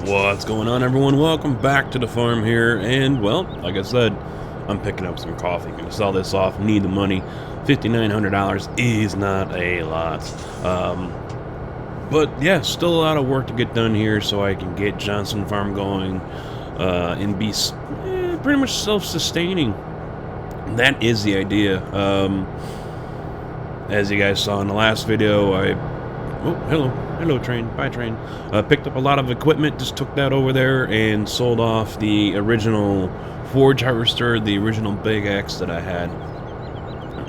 What's going on, everyone? Welcome back to the farm here, and well, like I said, I'm picking up some coffee. Gonna sell this off, need the money. $5,900 is not a lot. But yeah, still a lot of work to get done here so I can get Johnson Farm going and be pretty much self-sustaining. That is the idea. As you guys saw in the last video, oh, hello train, bye train. Picked up a lot of equipment, just took that over there and sold off the original forage harvester, the original big X that I had.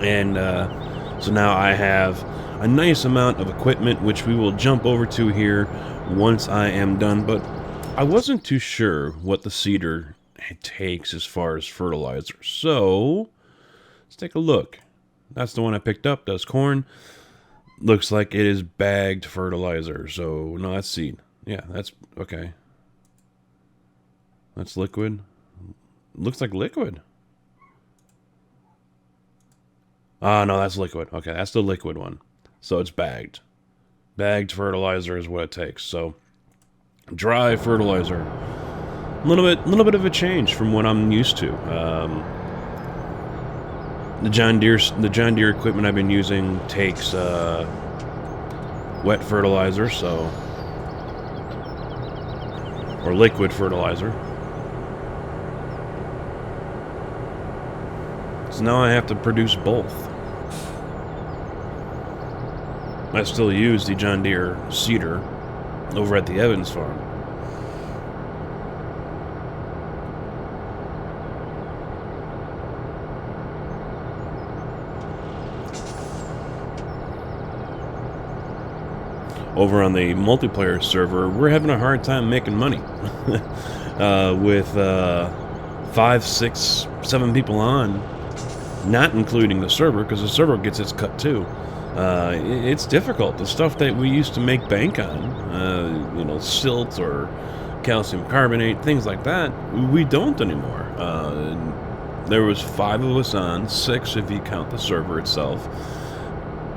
And so now I have a nice amount of equipment, which we will jump over to here once I am done. But I wasn't too sure what the seeder takes as far as fertilizer. So let's take a look. That's the one I picked up, does corn. Looks like it is bagged fertilizer. So, no, that's seed. Yeah, that's okay. That's liquid. Looks like liquid. Ah, no, that's liquid. Okay, that's the liquid one. So it's bagged. Bagged fertilizer is what it takes. So, dry fertilizer. A little bit of a change from what I'm used to. The John Deere equipment I've been using takes wet fertilizer, or liquid fertilizer. So now I have to produce both. I still use the John Deere seeder over at the Evans farm. Over on the multiplayer server, we're having a hard time making money. With 5, 6, 7 people on, not including the server, because the server gets its cut too. It's difficult. The stuff that we used to make bank on, you know, silt or calcium carbonate, things like that, we don't anymore. There was 5 of us on, 6 if you count the server itself.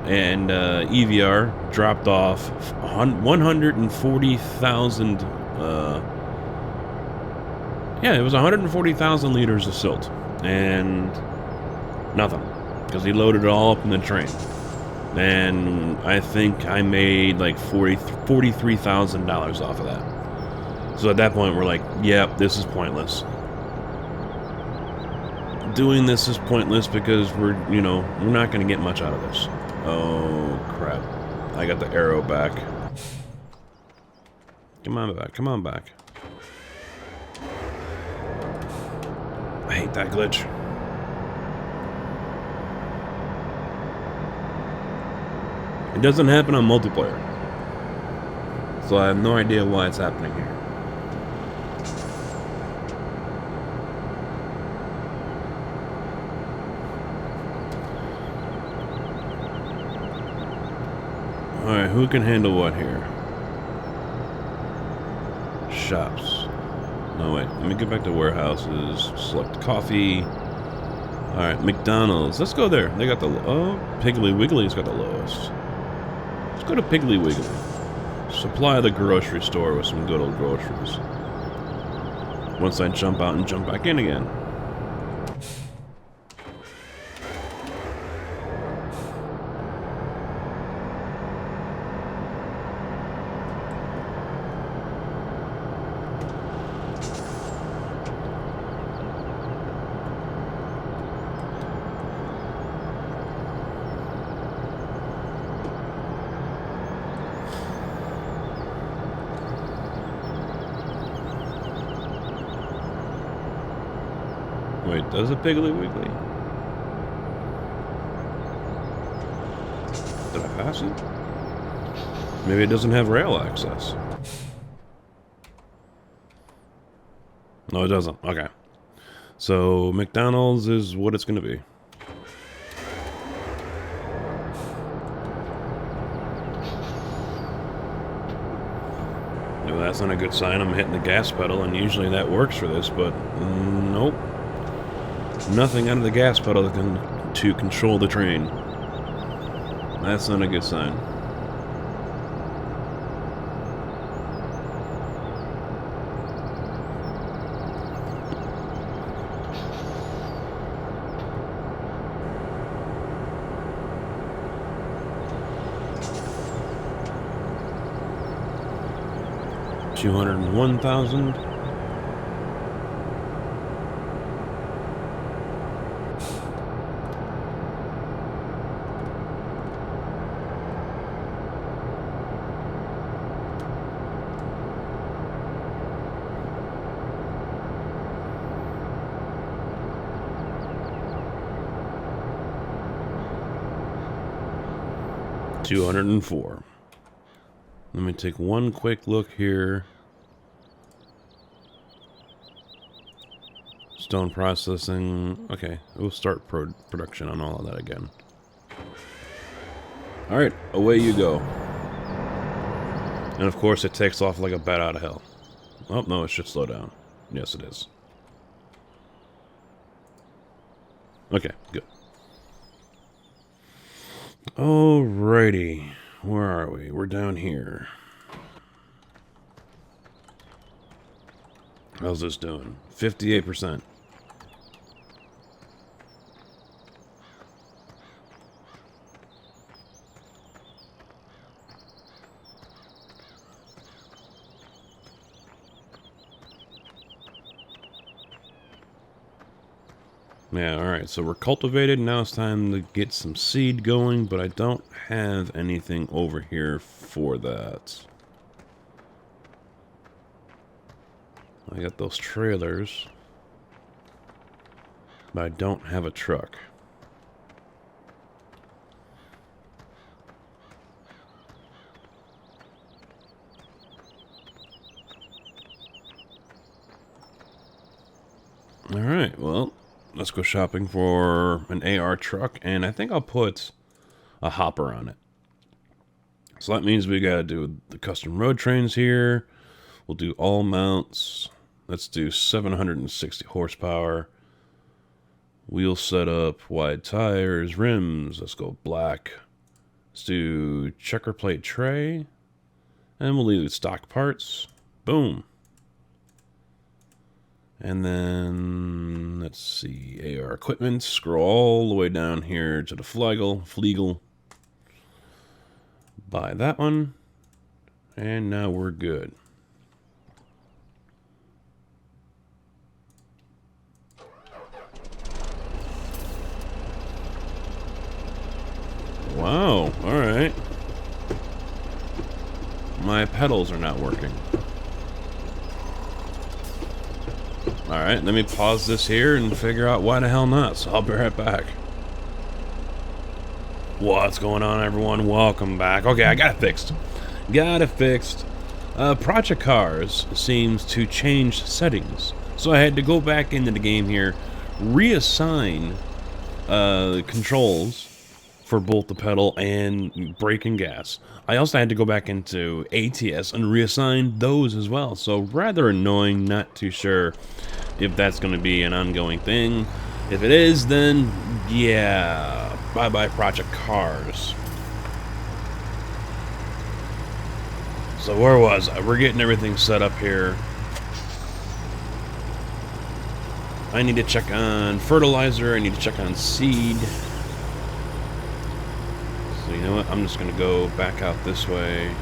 And EVR dropped off 140,000. Yeah, it was 140,000 liters of silt, and nothing, because he loaded it all up in the train. And I think I made like $43,000 off of that. So at that point, we're like, "Yep, this is pointless. Doing this is pointless because we're not going to get much out of this." Oh, crap. I got the arrow back. Come on back. Come on back. I hate that glitch. It doesn't happen on multiplayer. So I have no idea why it's happening here. Alright, who can handle what here? Shops. No, wait. Let me get back to warehouses. Select coffee. Alright, McDonald's. Let's go there. They got the... Oh, Piggly Wiggly's got the lowest. Let's go to Piggly Wiggly. Supply the grocery store with some good old groceries. Once I jump out and jump back in again. Wait, does a Piggly Wiggly? Did I pass it? Maybe it doesn't have rail access. No, it doesn't. Okay. So, McDonald's is what it's going to be. No, that's not a good sign. I'm hitting the gas pedal, and usually that works for this, but nope. Nothing out of the gas pedal to control the train. That's not a good sign. 201,000. $204. Let me take one quick look here. Stone processing. Okay, we'll start production on all of that again. Alright, away you go. And of course it takes off like a bat out of hell. Oh, no, it should slow down. Yes, it is. Okay, good. Alrighty. Where are we? We're down here. How's this doing? 58%. Yeah, alright, so we're cultivated. Now it's time to get some seed going, but I don't have anything over here for that. I got those trailers, but I don't have a truck. Alright, well, let's go shopping for an AR truck, and I think I'll put a hopper on it. So that means we gotta do the custom road trains here. We'll do all mounts. Let's do 760 horsepower. Wheel setup, wide tires, rims. Let's go black. Let's do checker plate tray. And we'll leave stock parts. Boom. And then, let's see, AR equipment. Scroll all the way down here to the Flegel. Buy that one. And now we're good. Wow, alright. My pedals are not working. Alright, let me pause this here and figure out why the hell not, so I'll be right back. What's going on, everyone? Welcome back. Okay, I got it fixed. Project Cars seems to change settings, so I had to go back into the game here, reassign controls for both the pedal and brake and gas. I also had to go back into ATS and reassign those as well, so rather annoying, not too sure if that's going to be an ongoing thing. If it is, then yeah, bye-bye Project Cars. So where was I? We're getting everything set up here. I need to check on fertilizer, I need to check on seed. So you know what, I'm just going to go back out this way.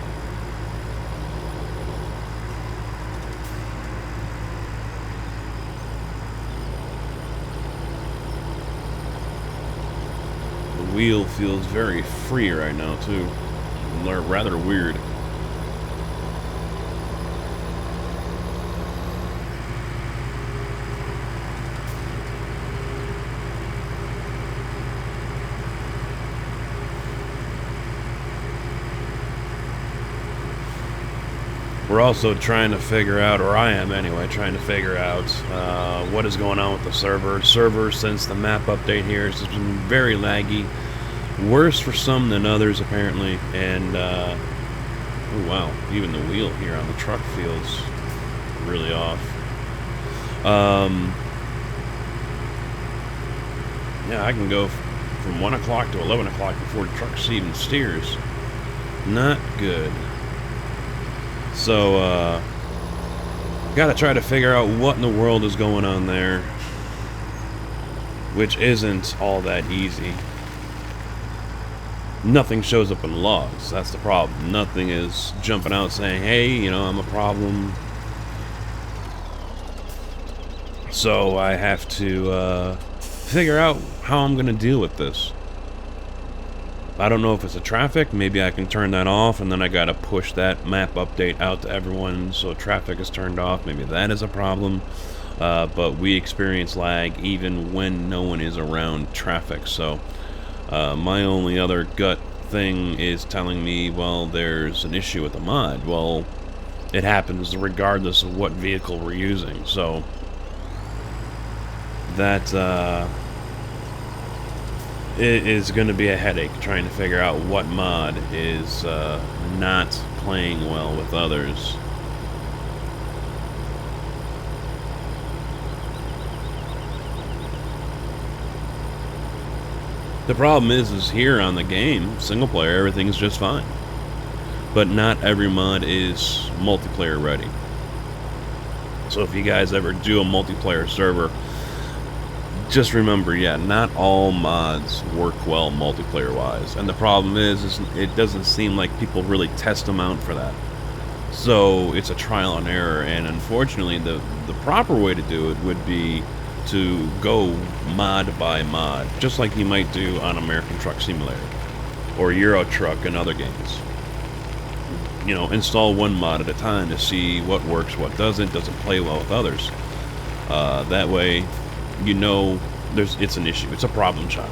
The wheel feels very free right now too. Rather weird. We're also trying to figure out, or I am anyway, trying to figure out what is going on with the server. Server, since the map update here, has been very laggy. Worse for some than others, apparently. And, oh wow, even the wheel here on the truck feels really off. Yeah, I can go from 1 o'clock to 11 o'clock before the truck even steers. Not good. So, gotta try to figure out what in the world is going on there, which isn't all that easy. nothing shows up in logs. That's the problem. Nothing is jumping out saying, hey, you know, I'm a problem. So I have to figure out how I'm going to deal with this. I don't know if it's a traffic. Maybe I can turn that off, and then I got to push that map update out to everyone so traffic is turned off. Maybe that is a problem. But we experience lag even when no one is around traffic. So my only other gut thing is telling me, well, there's an issue with the mod. Well, it happens regardless of what vehicle we're using. So that it is going to be a headache trying to figure out what mod is not playing well with others. The problem is here on the game, single player, everything's just fine. But not every mod is multiplayer ready. So if you guys ever do a multiplayer server, just remember, yeah, not all mods work well multiplayer-wise. And the problem is it doesn't seem like people really test them out for that. So it's a trial and error, and unfortunately the proper way to do it would be to go mod by mod, just like you might do on American Truck Simulator or Euro Truck and other games. You know, install one mod at a time to see what works, what doesn't play well with others. That way, you know, it's an issue. It's a problem child.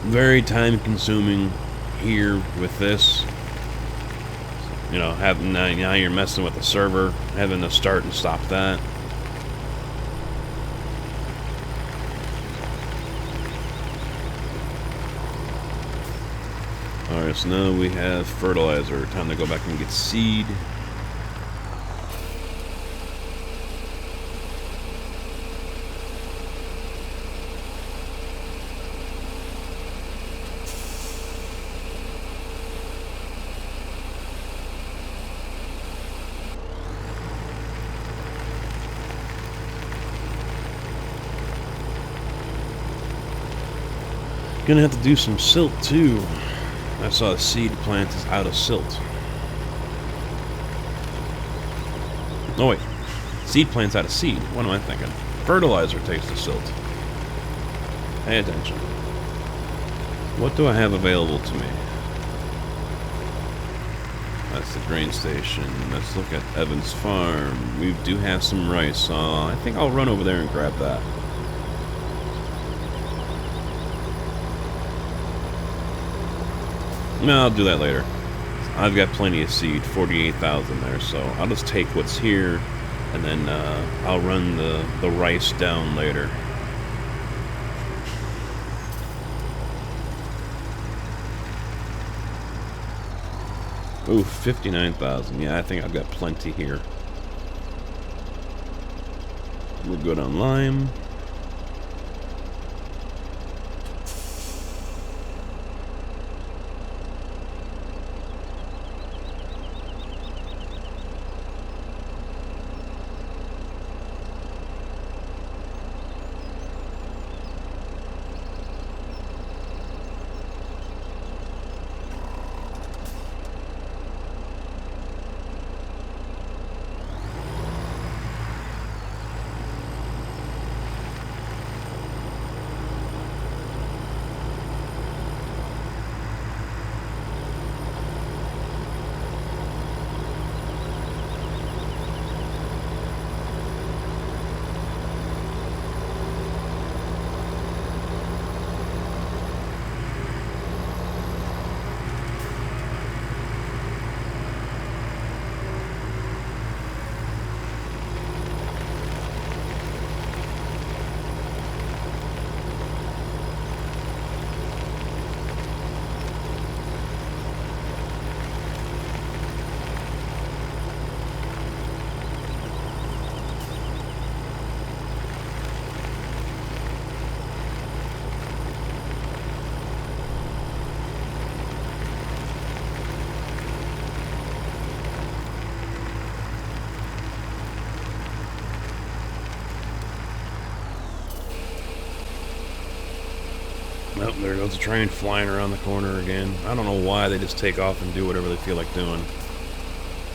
Very time consuming here with this. You know, now you're messing with the server, having to start and stop that. Alright, so now we have fertilizer. Time to go back and get seed. Gonna have to do some silt too. I saw a seed plant is out of silt. Oh wait, seed plant's out of seed. What am I thinking? Fertilizer takes the silt. Pay attention. What do I have available to me? That's the grain station. Let's look at Evans Farm. We do have some rice, so I think I'll run over there and grab that. No, I'll do that later. I've got plenty of seed, 48,000 there, so I'll just take what's here, and then I'll run the rice down later. Ooh, 59,000. Yeah, I think I've got plenty here. We're good on lime. Nope, there goes the train flying around the corner again. I don't know why they just take off and do whatever they feel like doing.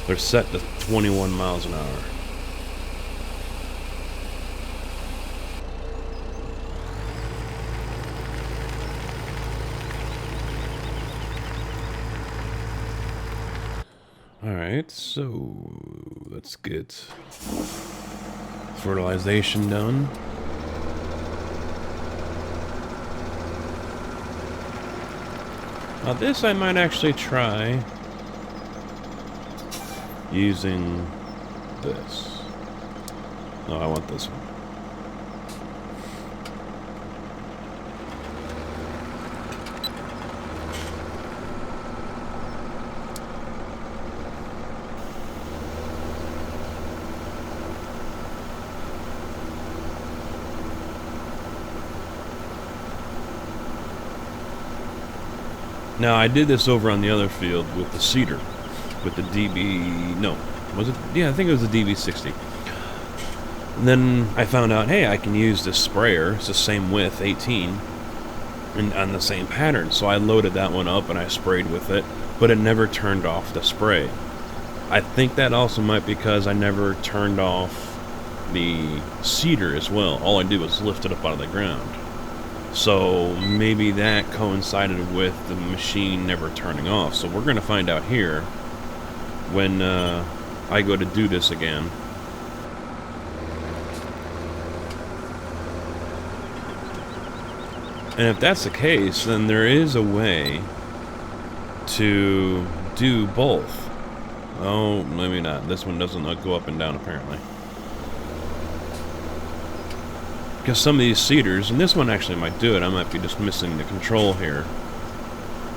They're set to 21 miles an hour. Alright, so let's get fertilization done. Now this I might actually try using this. No, I want this one. Now, I did this over on the other field with the cedar, with the DB, no, was it? Yeah, I think it was the DB60. And then I found out, hey, I can use this sprayer, it's the same width, 18, and on the same pattern. So I loaded that one up and I sprayed with it, but it never turned off the spray. I think that also might be because I never turned off the cedar as well. All I did was lift it up out of the ground. So maybe that coincided with the machine never turning off. So we're going to find out here when I go to do this again. And if that's the case, then there is a way to do both. Oh, maybe not. This one doesn't go up and down apparently. Because some of these cedars, and this one actually might do it, I might be just missing the control here.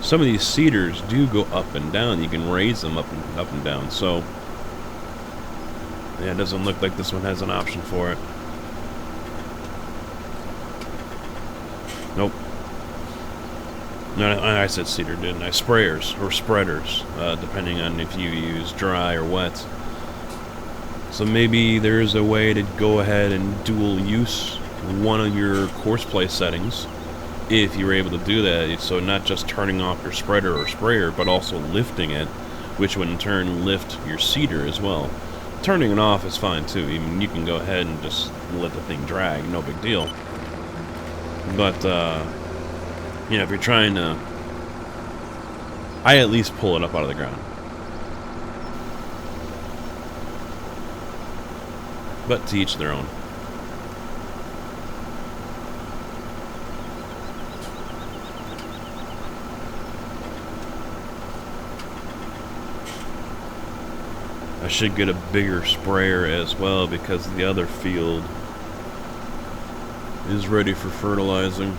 Some of these cedars do go up and down. You can raise them up and down. So, yeah, it doesn't look like this one has an option for it. Nope. No, I said cedar, didn't I? Sprayers, or spreaders, depending on if you use dry or wet. So maybe there's a way to go ahead and dual use one of your CoursePlay settings, if you're able to do that, so not just turning off your spreader or sprayer, but also lifting it, which would in turn lift your cedar as well. Turning it off is fine too. I mean, you can go ahead and just let the thing drag, no big deal. But, you know, if you're trying to, I at least pull it up out of the ground. But to each their own. I should get a bigger sprayer as well because the other field is ready for fertilizing.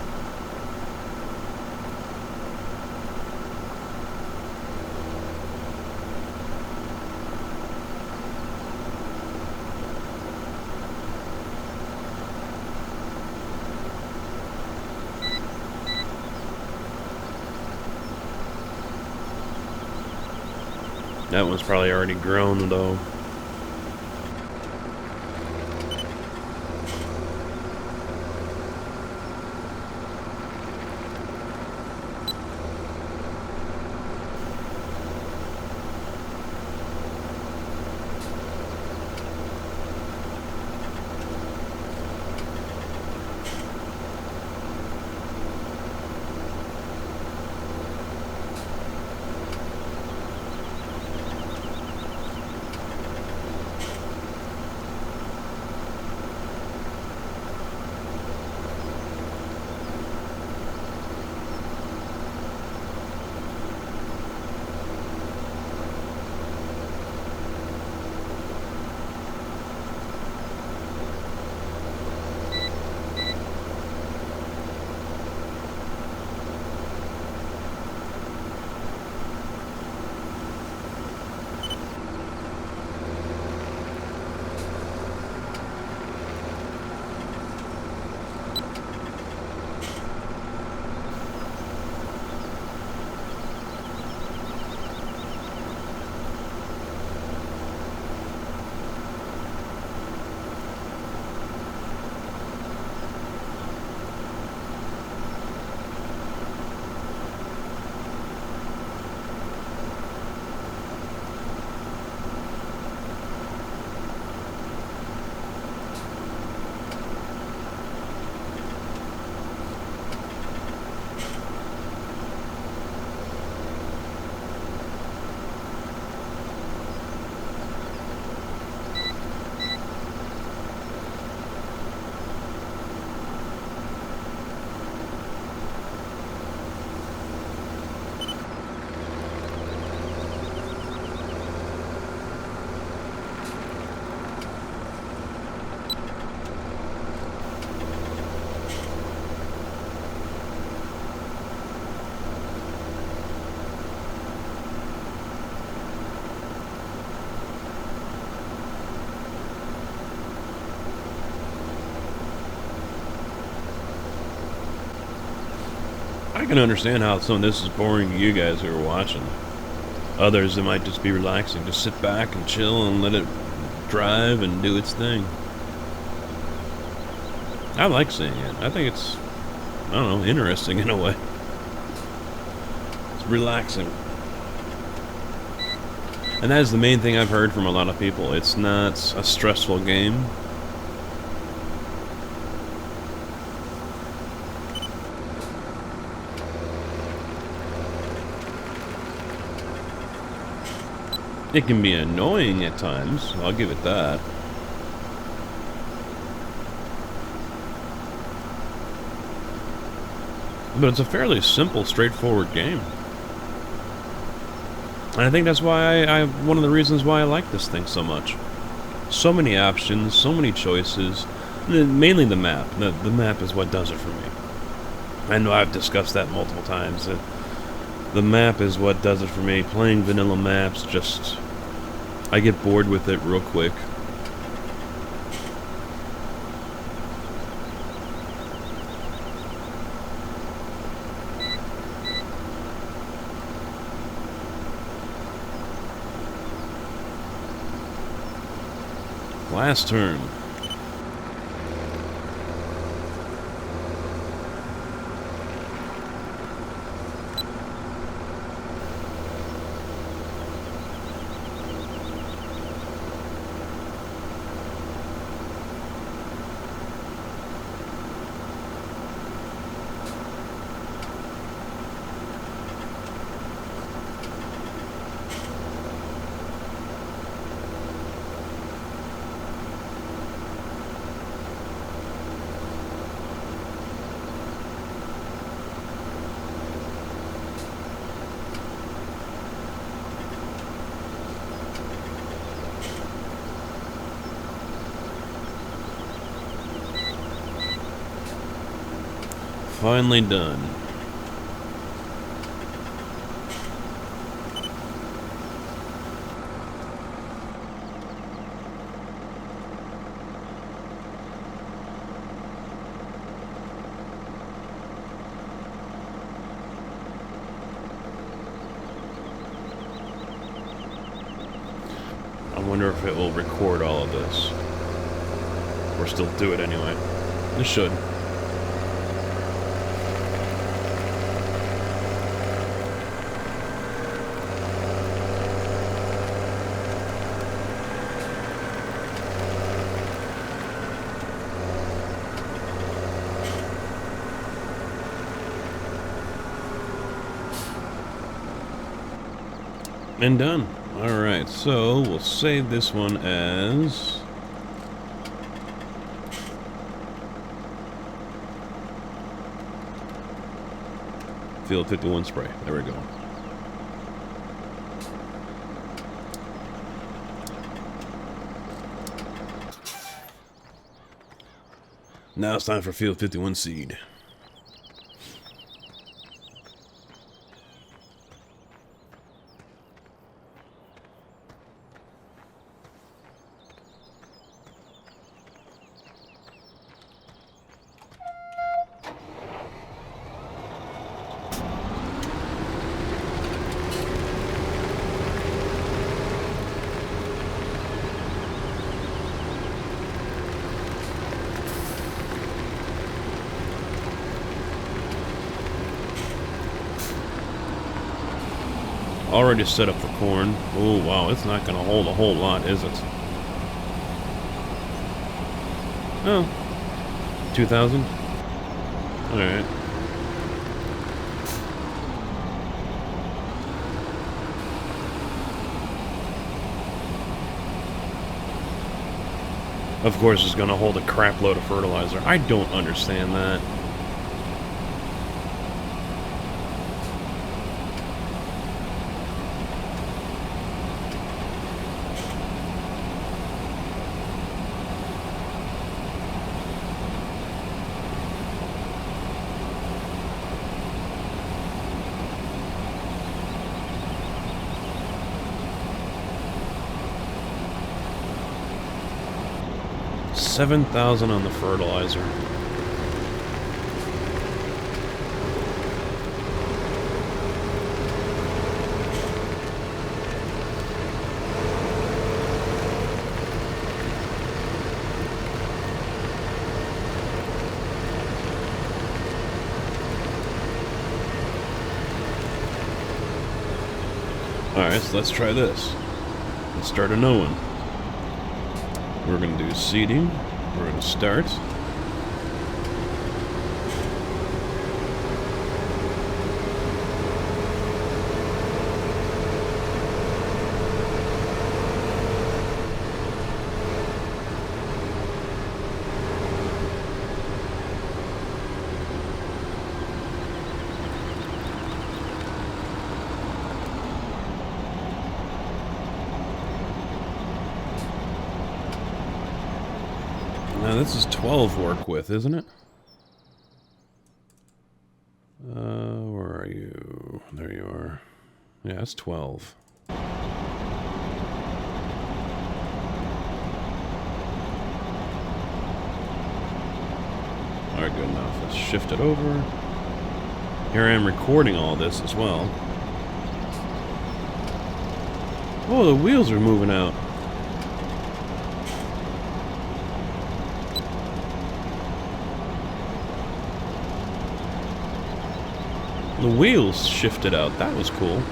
That one's probably already grown though. I can understand how some of this is boring to you guys who are watching. Others, it might just be relaxing. Just sit back and chill and let it drive and do its thing. I like seeing it. I think it's, I don't know, interesting in a way. It's relaxing. And that is the main thing I've heard from a lot of people. It's not a stressful game. It can be annoying at times, I'll give it that. But it's a fairly simple, straightforward game. And I think that's why one of the reasons why I like this thing so much. So many options, so many choices. Mainly the map. The map is what does it for me. I know I've discussed that multiple times. The map is what does it for me. Playing vanilla maps, just... I get bored with it real quick. Last turn. Finally done. I wonder if it will record all of this. Or still do it anyway. It should. And done. Alright, so we'll save this one as... Field 51 spray. There we go. Now it's time for Field 51 seed. Already set up for corn. Oh wow, it's not going to hold a whole lot, is it? Oh, 2,000. All right. Of course, it's going to hold a crap load of fertilizer. I don't understand that. $7,000 on the fertilizer. Alright, so let's try this. Let's start a new one. We're going to do seeding. We're going to start. Now this is 12 work with, isn't it? Where are you? There you are. Yeah, it's 12. Alright, good enough. Let's shift it over. Here I am recording all this as well. Oh, the wheels are moving out. The wheels shifted out. That was cool.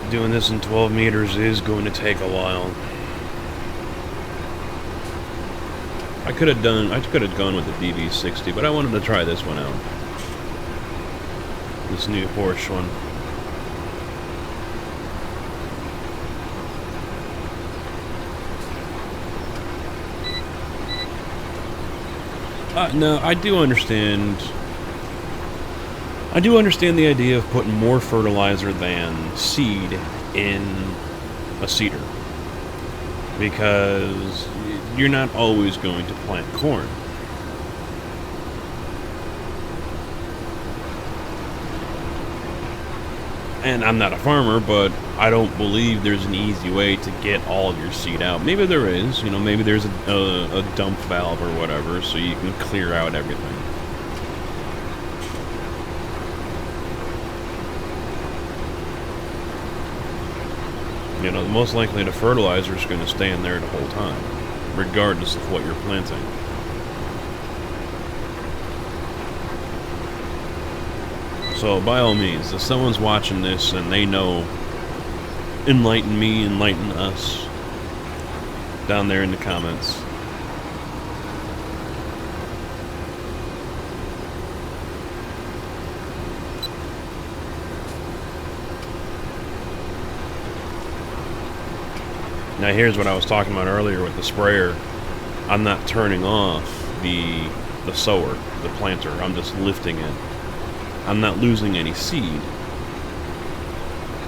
Doing this in 12 meters is going to take a while. I could have gone with the PV60, but I wanted to try this one out. This new Porsche one. No, I do understand the idea of putting more fertilizer than seed in a seeder, because you're not always going to plant corn. And I'm not a farmer, but I don't believe there's an easy way to get all of your seed out. Maybe there is, you know, maybe there's a dump valve or whatever, so you can clear out everything. You know, most likely the fertilizer is going to stay in there the whole time, regardless of what you're planting. So, by all means, if someone's watching this and they know, enlighten me, enlighten us, down there in the comments. Now here's what I was talking about earlier with the sprayer. I'm not turning off the sower, the planter. I'm just lifting it. I'm not losing any seed.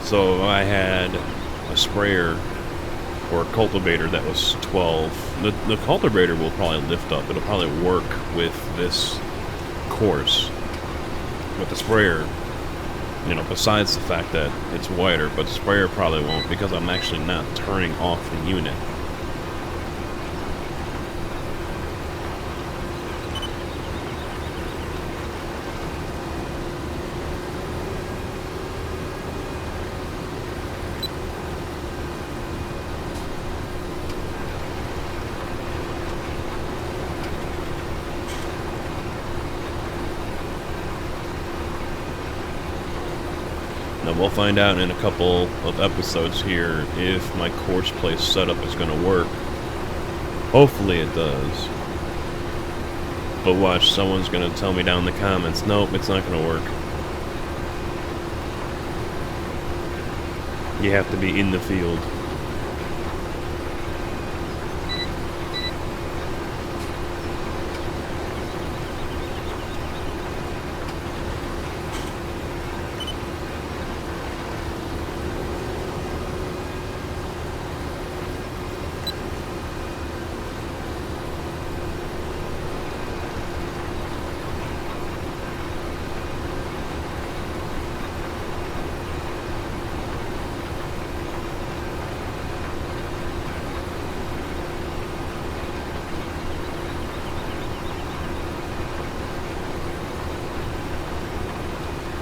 So if I had a sprayer or a cultivator that was 12. The cultivator will probably lift up. It'll probably work with this course, with the sprayer. You know, besides the fact that it's wider, but the sprayer probably won't because I'm actually not turning off the unit. Now we'll find out in a couple of episodes here if my CoursePlay setup is going to work. Hopefully it does. But watch, someone's going to tell me down in the comments, nope, it's not going to work. You have to be in the field.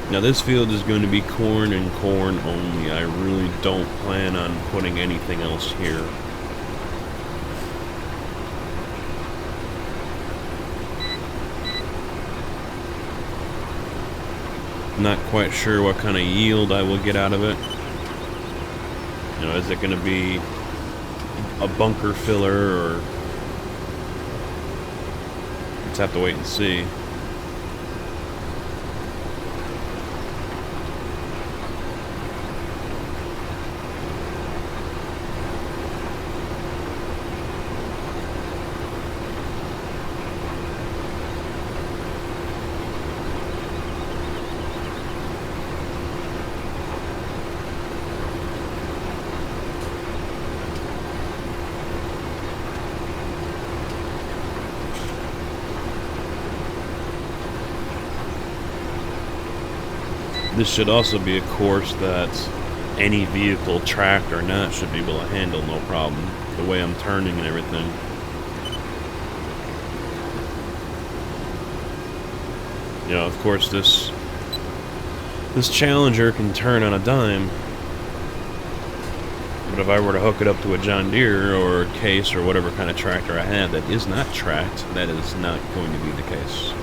Now this field is going to be corn and corn only. I really don't plan on putting anything else here. Not quite sure what kind of yield I will get out of it. You know, is it going to be a bunker filler, or let's have to wait and see. This should also be a course that any vehicle, tracked or not, should be able to handle no problem. The way I'm turning and everything. You know, of course, this Challenger can turn on a dime. But if I were to hook it up to a John Deere or a Case or whatever kind of tractor I have that is not tracked, that is not going to be the case.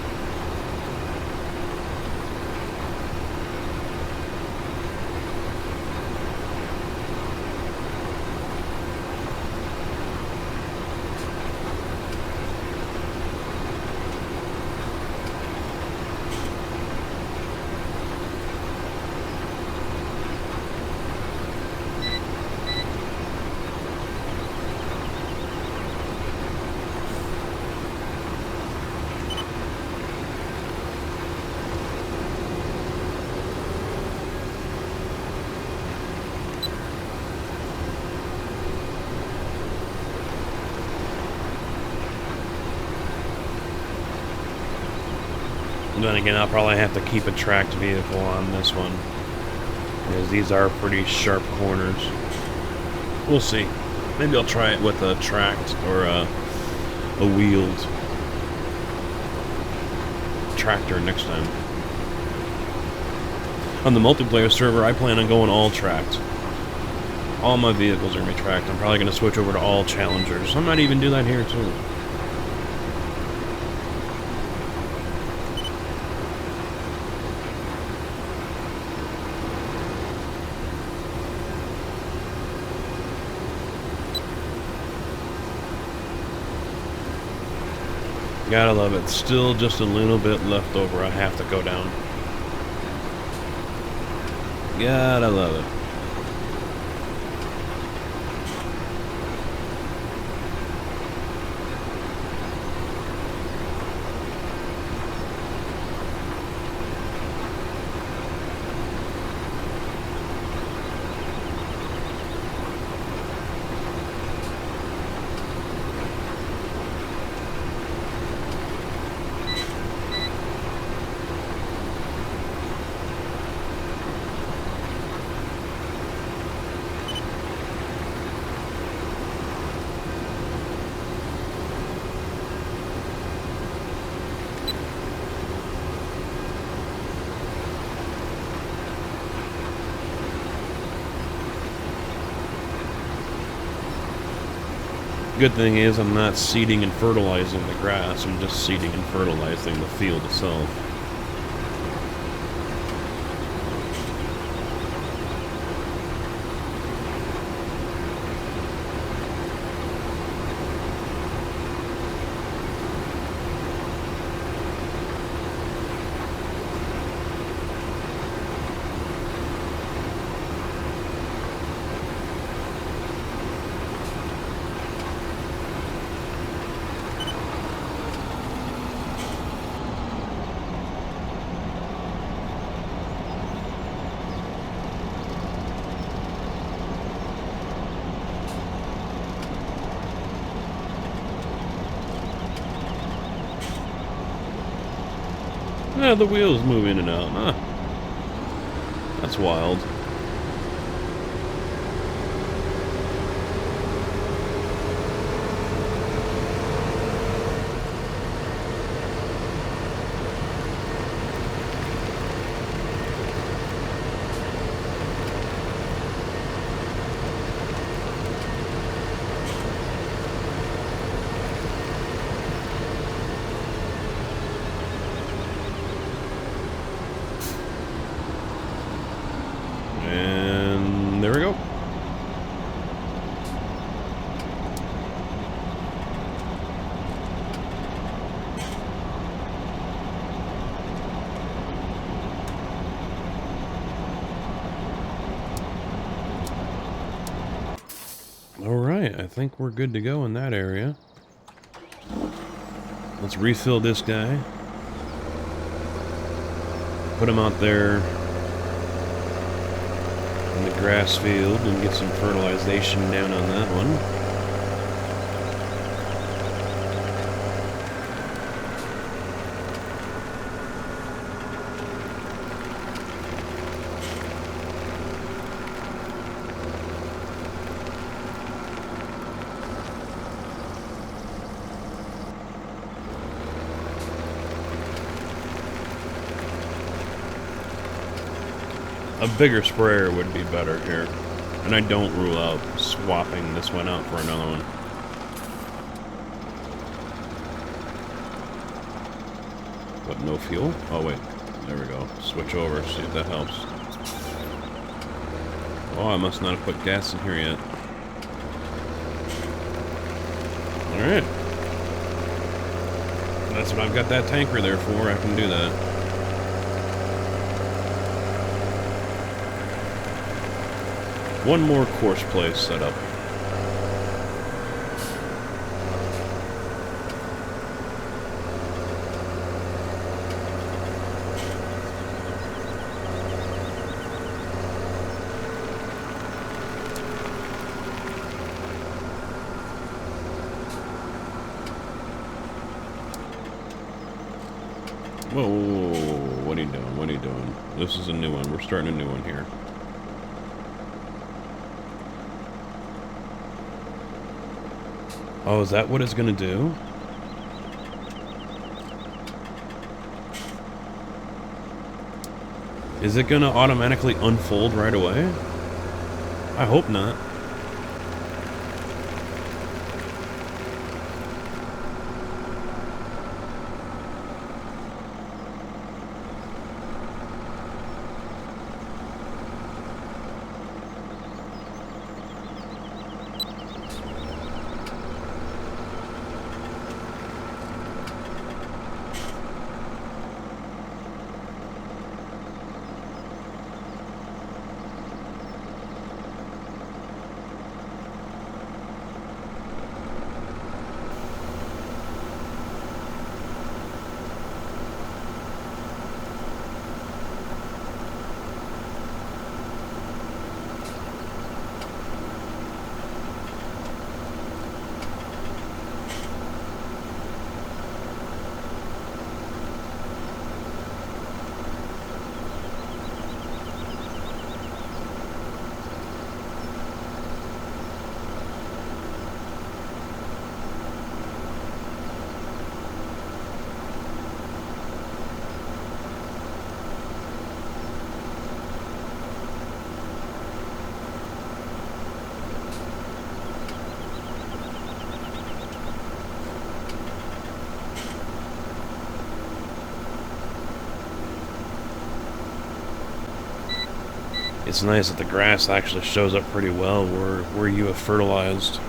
Then again, I'll probably have to keep a tracked vehicle on this one, because these are pretty sharp corners. We'll see. Maybe I'll try it with a tracked or a wheeled tractor next time. On the multiplayer server, I plan on going all tracked. All my vehicles are going to be tracked. I'm probably going to switch over to all Challengers. I might even do that here too. Gotta love it. Still just a little bit left over. I have to go down. Gotta love it. Good thing is I'm not seeding and fertilizing the grass, I'm just seeding and fertilizing the field itself. Yeah, the wheels move in and out. Huh. That's wild. And there we go. Alright, I think we're good to go in that area. Let's refill this guy. Put him out there in the grass field and get some fertilization down on that one. A bigger sprayer would be better here. And I don't rule out swapping this one out for another one. What, no fuel? Oh wait, there we go. Switch over, see if that helps. Oh, I must not have put gas in here yet. Alright. That's what I've got that tanker there for, I can do that. One more CoursePlay setup. Whoa, whoa, whoa, whoa, what are you doing? What are you doing? This is a new one. We're starting a new one here. Oh, is that what it's going to do? Is it going to automatically unfold right away? I hope not. It's nice that the grass actually shows up pretty well where you have fertilized.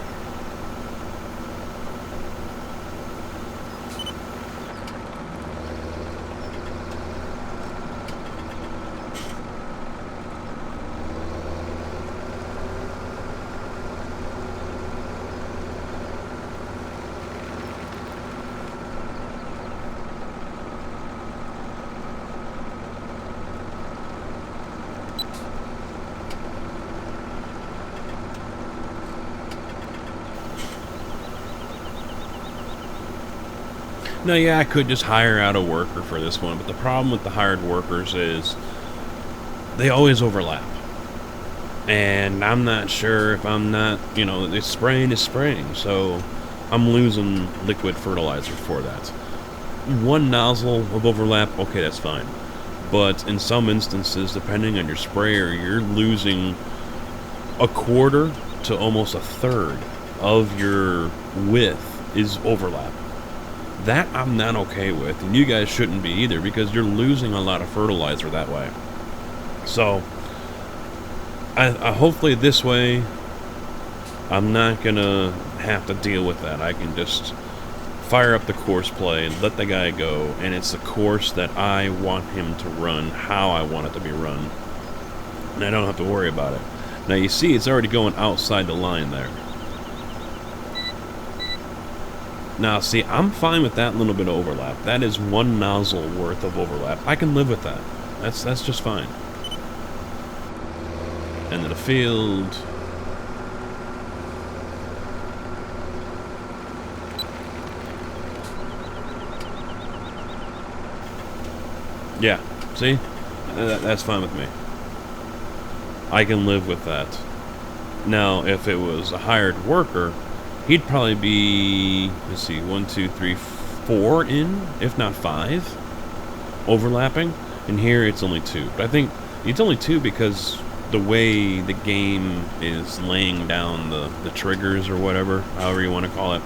No, yeah, I could just hire out a worker for this one, but the problem with the hired workers is they always overlap. And I'm not sure if I'm not, you know, the spraying is spraying, so I'm losing liquid fertilizer for that. One nozzle of overlap, okay, that's fine. But in some instances, depending on your sprayer, you're losing a quarter to almost a third of your width is overlap. That I'm not okay with, and you guys shouldn't be either, because you're losing a lot of fertilizer that way. So, I hopefully this way, I'm not gonna have to deal with that. I can just fire up the CoursePlay and let the guy go, and it's the course that I want him to run, how I want it to be run. And I don't have to worry about it. Now you see it's already going outside the line there. Now, see, I'm fine with that little bit of overlap. That is one nozzle worth of overlap. I can live with that. That's just fine. End of the field. Yeah, see? That's fine with me. I can live with that. Now, if it was a hired worker, he'd probably be, let's see, 1, 2, 3, 4 in, if not 5, overlapping. And here it's only 2. But I think it's only 2 because the way the game is laying down the triggers or whatever, however you want to call it.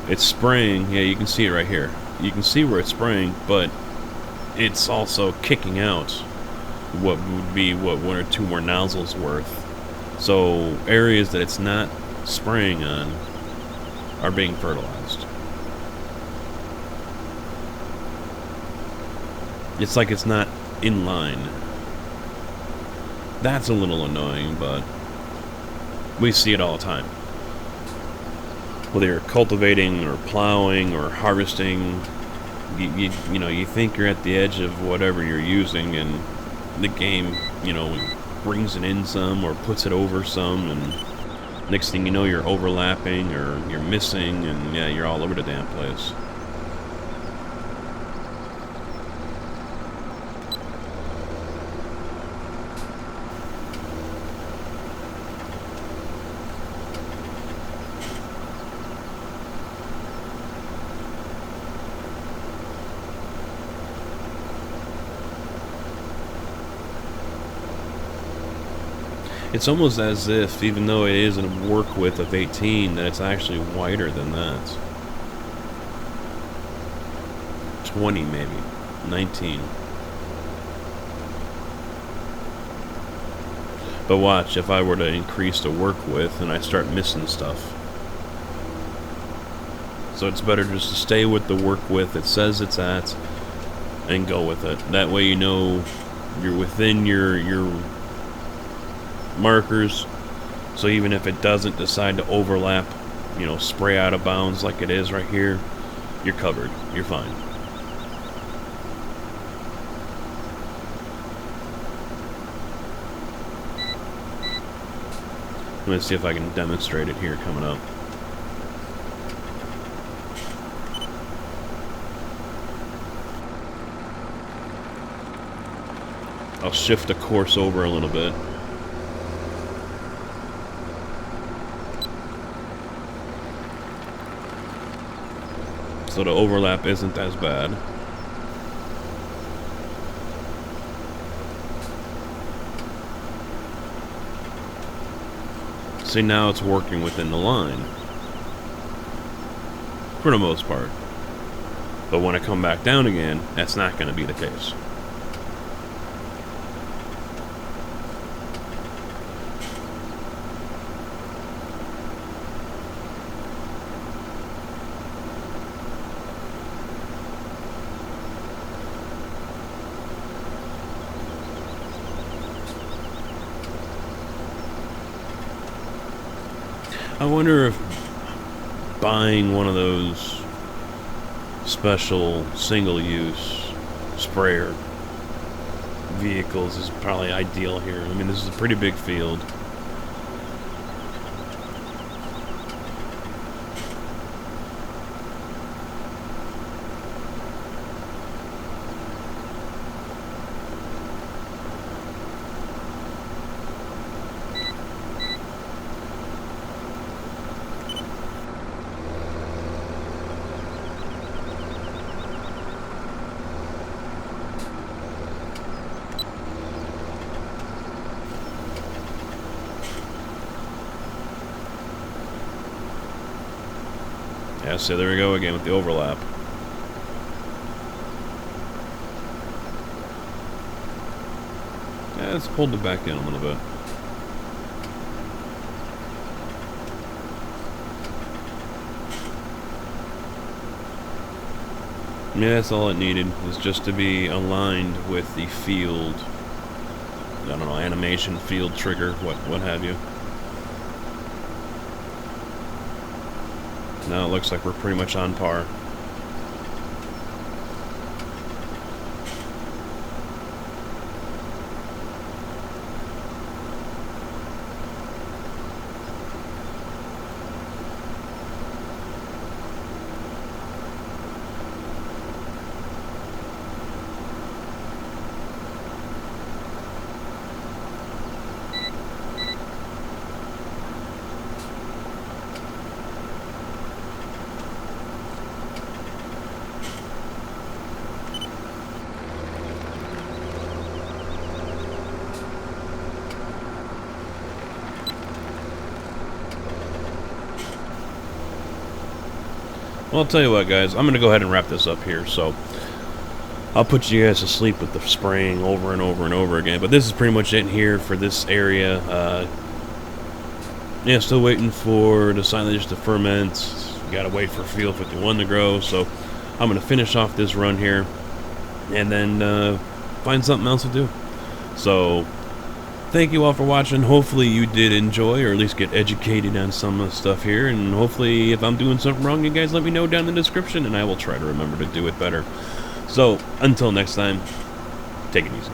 It's spraying, yeah, you can see it right here. You can see where it's spraying, but it's also kicking out what would be, what, 1 or 2 more nozzles worth. So areas that it's not spraying on are being fertilized. It's like it's not in line. That's a little annoying, but we see it all the time. Whether you're cultivating or plowing or harvesting, you know, you think you're at the edge of whatever you're using, and the game, you know, brings it in some or puts it over some, and next thing you know you're overlapping or you're missing, and yeah, you're all over the damn place. It's almost as if, even though it is a work width of 18, that it's actually wider than that. 20 maybe. 19. But watch, if I were to increase the work width and I start missing stuff. So it's better just to stay with the work width it says it's at and go with it. That way you know you're within your markers, so even if it doesn't decide to overlap, you know, spray out of bounds like it is right here, you're covered. You're fine. Let's see if I can demonstrate it here coming up. I'll shift the course over a little bit. So the overlap isn't as bad. See, now it's working within the line. For the most part. But when I come back down again, that's not going to be the case. I wonder if buying one of those special single-use sprayer vehicles is probably ideal here. I mean, this is a pretty big field. Yeah, so there we go again with the overlap. Yeah, it's pulled it back in a little bit. Yeah, that's all it needed, was just to be aligned with the field. I don't know, animation, field trigger, what have you. Now it looks like we're pretty much on par. Well, I'll tell you what, guys. I'm going to go ahead and wrap this up here. So, I'll put you guys to sleep with the spraying over and over and over again. But this is pretty much it here for this area. Yeah, still waiting for the silage to ferment. Got to wait for Field 51 to grow. So, I'm going to finish off this run here. And then find something else to do. So, thank you all for watching. Hopefully you did enjoy, or at least get educated on some of the stuff here. And hopefully if I'm doing something wrong, you guys let me know down in the description, and I will try to remember to do it better. So, until next time, take it easy.